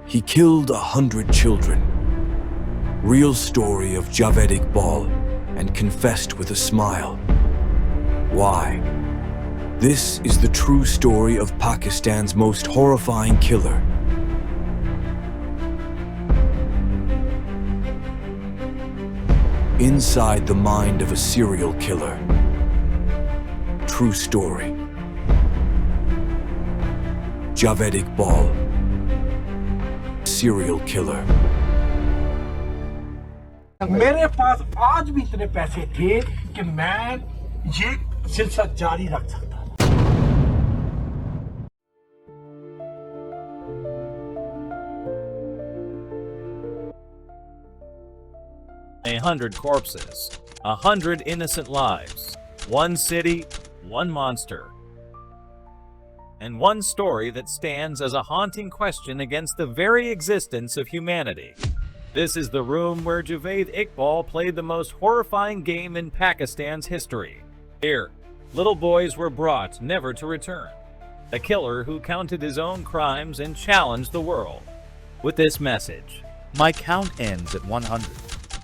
He killed 100 children. Real story of Javed Iqbal, and confessed with a smile. Why? This is the true story of Pakistan's most horrifying killer. Inside the mind of a serial killer. True story. Javed Iqbal, serial killer. मेरे पास आज भी इतने पैसे थे कि मैं ये सिलसिला जारी रख सकता था। 100 corpses, 100 innocent lives, one city, one monster, and one story that stands as a haunting question against the very existence of humanity. This is the room where Javed Iqbal played the most horrifying game in Pakistan's history. Here, little boys were brought never to return. A killer who counted his own crimes and challenged the world. With this message, my count ends at 100.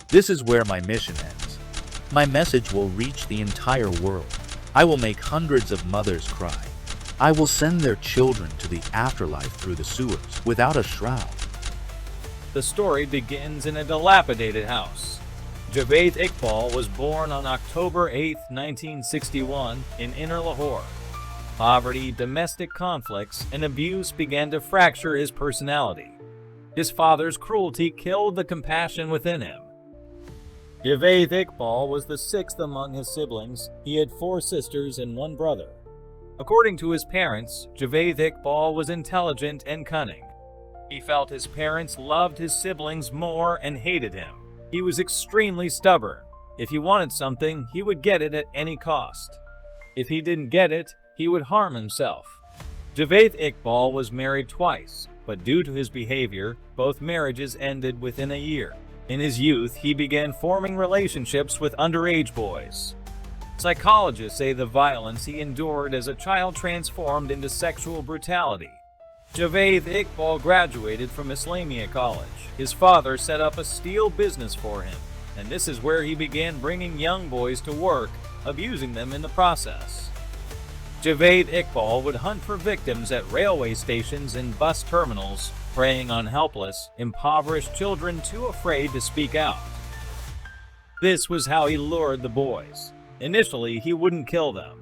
This is where my mission ends. My message will reach the entire world. I will make hundreds of mothers cry. I will send their children to the afterlife through the sewers without a shroud. The story begins in a dilapidated house. Javed Iqbal was born on October 8, 1961, in Inner Lahore. Poverty, domestic conflicts, and abuse began to fracture his personality. His father's cruelty killed the compassion within him. Javed Iqbal was the sixth among his siblings. He had 4 sisters and 1 brother. According to his parents, Javed Iqbal was intelligent and cunning. He felt his parents loved his siblings more and hated him. He was extremely stubborn. If he wanted something, he would get it at any cost. If he didn't get it, he would harm himself. Javed Iqbal was married twice, but due to his behavior, both marriages ended within a year. In his youth, he began forming relationships with underage boys. Psychologists say the violence he endured as a child transformed into sexual brutality. Javed Iqbal graduated from Islamia College. His father set up a steel business for him, and this is where he began bringing young boys to work, abusing them in the process. Javed Iqbal would hunt for victims at railway stations and bus terminals, preying on helpless, impoverished children too afraid to speak out. This was how he lured the boys. Initially, he wouldn't kill them.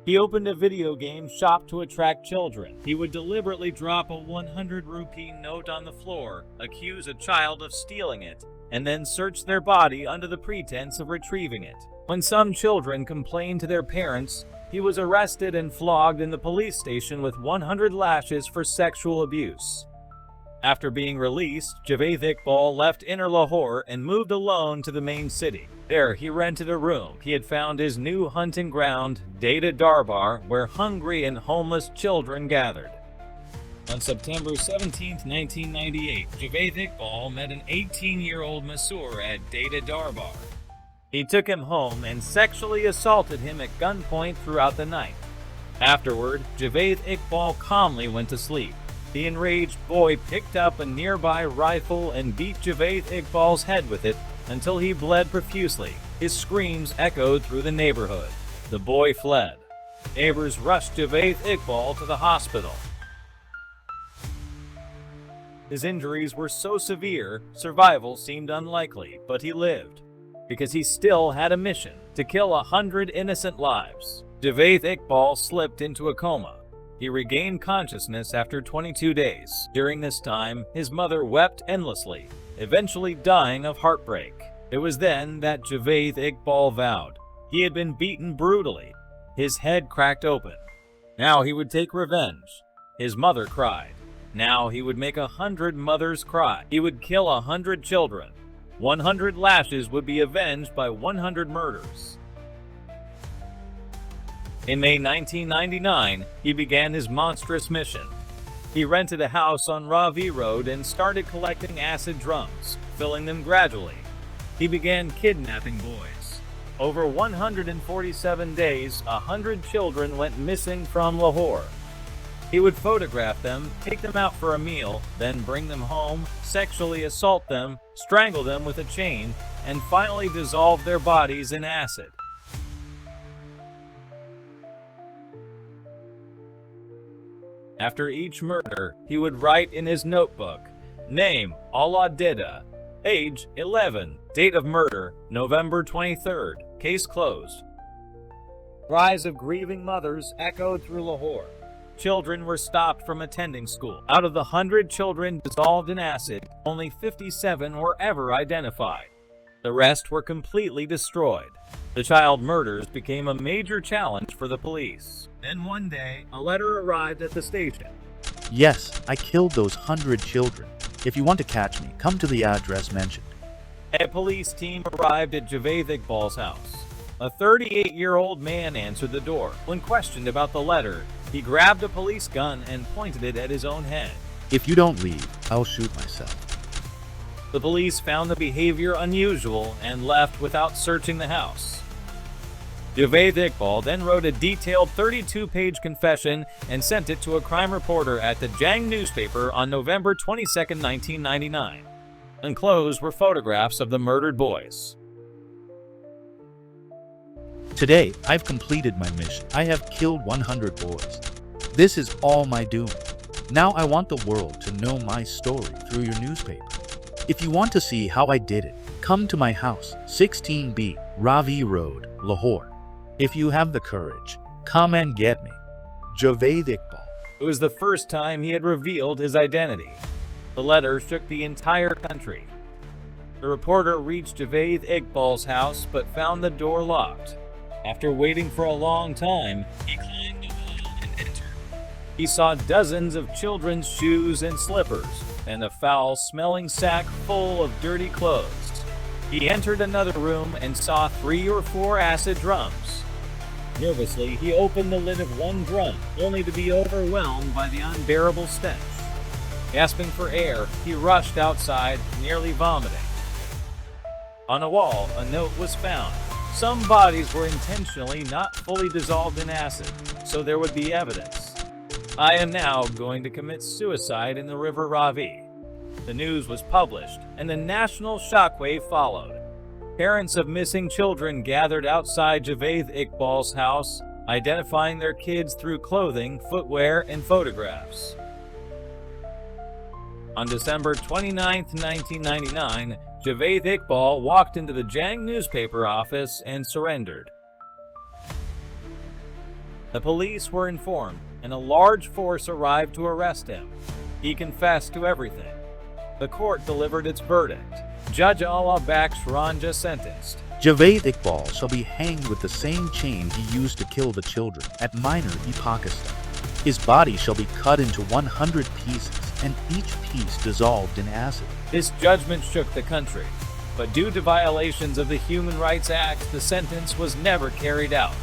He opened a video game shop to attract children. He would deliberately drop a 100 rupee note on the floor, accuse a child of stealing it, and then search their body under the pretense of retrieving it. When some children complained to their parents, he was arrested and flogged in the police station with 100 lashes for sexual abuse. After being released, Javed Iqbal left Inner Lahore and moved alone to the main city. There, he rented a room. He had found his new hunting ground, Data Darbar, where hungry and homeless children gathered. On September 17, 1998, Javed Iqbal met an 18-year-old masseur at Data Darbar. He took him home and sexually assaulted him at gunpoint throughout the night. Afterward, Javed Iqbal calmly went to sleep. The enraged boy picked up a nearby rifle and beat Javed Iqbal's head with it until he bled profusely. His screams echoed through the neighborhood. The boy fled. Neighbors rushed Javed Iqbal to the hospital. His injuries were so severe, survival seemed unlikely, but he lived. Because he still had a mission, to kill 100 innocent lives. Javed Iqbal slipped into a coma. He regained consciousness after 22 days. During this time, his mother wept endlessly, eventually dying of heartbreak. It was then that Javed Iqbal vowed. He had been beaten brutally. His head cracked open. Now he would take revenge. His mother cried. Now he would make 100 mothers cry. He would kill 100 children. 100 lashes would be avenged by 100 murders. In May 1999, he began his monstrous mission. He rented a house on Ravi Road and started collecting acid drums, filling them gradually. He began kidnapping boys. Over 147 days, 100 children went missing from Lahore. He would photograph them, take them out for a meal, then bring them home, sexually assault them, strangle them with a chain, and finally dissolve their bodies in acid. After each murder, he would write in his notebook, name, Allah Dida, age, 11, date of murder, November 23rd, case closed. Cries of grieving mothers echoed through Lahore. Children were stopped from attending school. Out of the 100 children dissolved in acid, only 57 were ever identified. The rest were completely destroyed. The child murders became a major challenge for the police. Then one day, a letter arrived at the station. Yes, I killed those 100 children. If you want to catch me, come to the address mentioned. A police team arrived at Javed Iqbal's house. A 38-year-old man answered the door. When questioned about the letter, he grabbed a police gun and pointed it at his own head. If you don't leave, I'll shoot myself. The police found the behavior unusual and left without searching the house. Javed Iqbal then wrote a detailed 32-page confession and sent it to a crime reporter at the Jang newspaper on November 22, 1999. Enclosed were photographs of the murdered boys. Today, I've completed my mission. I have killed 100 boys. This is all my doing. Now I want the world to know my story through your newspaper. If you want to see how I did it, come to my house, 16B, Ravi Road, Lahore. If you have the courage, come and get me. Javed Iqbal. It was the first time he had revealed his identity. The letter shook the entire country. The reporter reached Javed Iqbal's house but found the door locked. After waiting for a long time, he climbed the wall and entered. He saw dozens of children's shoes and slippers, and a foul-smelling sack full of dirty clothes. He entered another room and saw 3 or 4 acid drums. Nervously, he opened the lid of one drum, only to be overwhelmed by the unbearable stench. Gasping for air, he rushed outside, nearly vomiting. On a wall, a note was found. Some bodies were intentionally not fully dissolved in acid, so there would be evidence. I am now going to commit suicide in the river Ravi. The news was published, and a national shockwave followed. Parents of missing children gathered outside Javed Iqbal's house, identifying their kids through clothing, footwear, and photographs. On December 29, 1999, Javed Iqbal walked into the Jang newspaper office and surrendered. The police were informed, and a large force arrived to arrest him. He confessed to everything. The court delivered its verdict. Judge Allah Baksh Ranja sentenced. Javed Iqbal shall be hanged with the same chain he used to kill the children at Minor-e Pakistan. His body shall be cut into 100 pieces, and each piece dissolved in acid. This judgment shook the country, but due to violations of the Human Rights Act, the sentence was never carried out.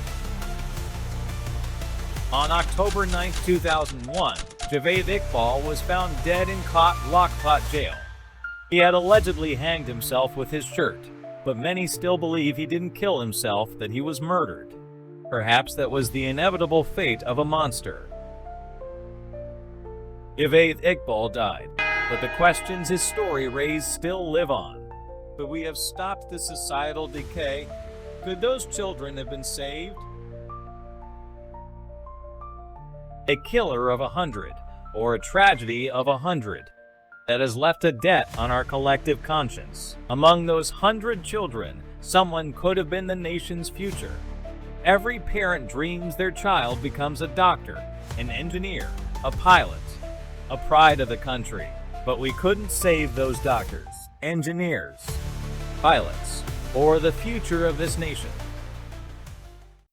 On October 9, 2001, Javed Iqbal was found dead in Lokpat jail. He had allegedly hanged himself with his shirt, but many still believe he didn't kill himself, that he was murdered. Perhaps that was the inevitable fate of a monster. Javed Iqbal died, but the questions his story raised still live on. Could we have stopped the societal decay? Could those children have been saved? A killer of 100, or a tragedy of 100, that has left a debt on our collective conscience. Among those 100 children, someone could have been the nation's future. Every parent dreams their child becomes a doctor, an engineer, a pilot, a pride of the country. But we couldn't save those doctors, engineers, pilots, or the future of this nation.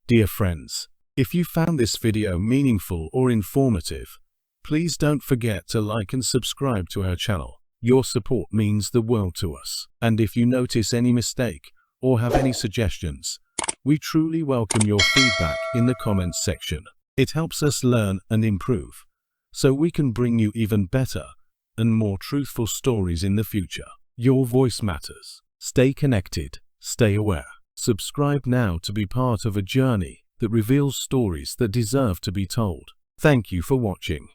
Dear friends, if you found this video meaningful or informative, please don't forget to like and subscribe to our channel. Your support means the world to us. And if you notice any mistake or have any suggestions, we truly welcome your feedback in the comments section. It helps us learn and improve, so we can bring you even better and more truthful stories in the future. Your voice matters. Stay connected, stay aware. Subscribe now to be part of a journey that reveals stories that deserve to be told. Thank you for watching.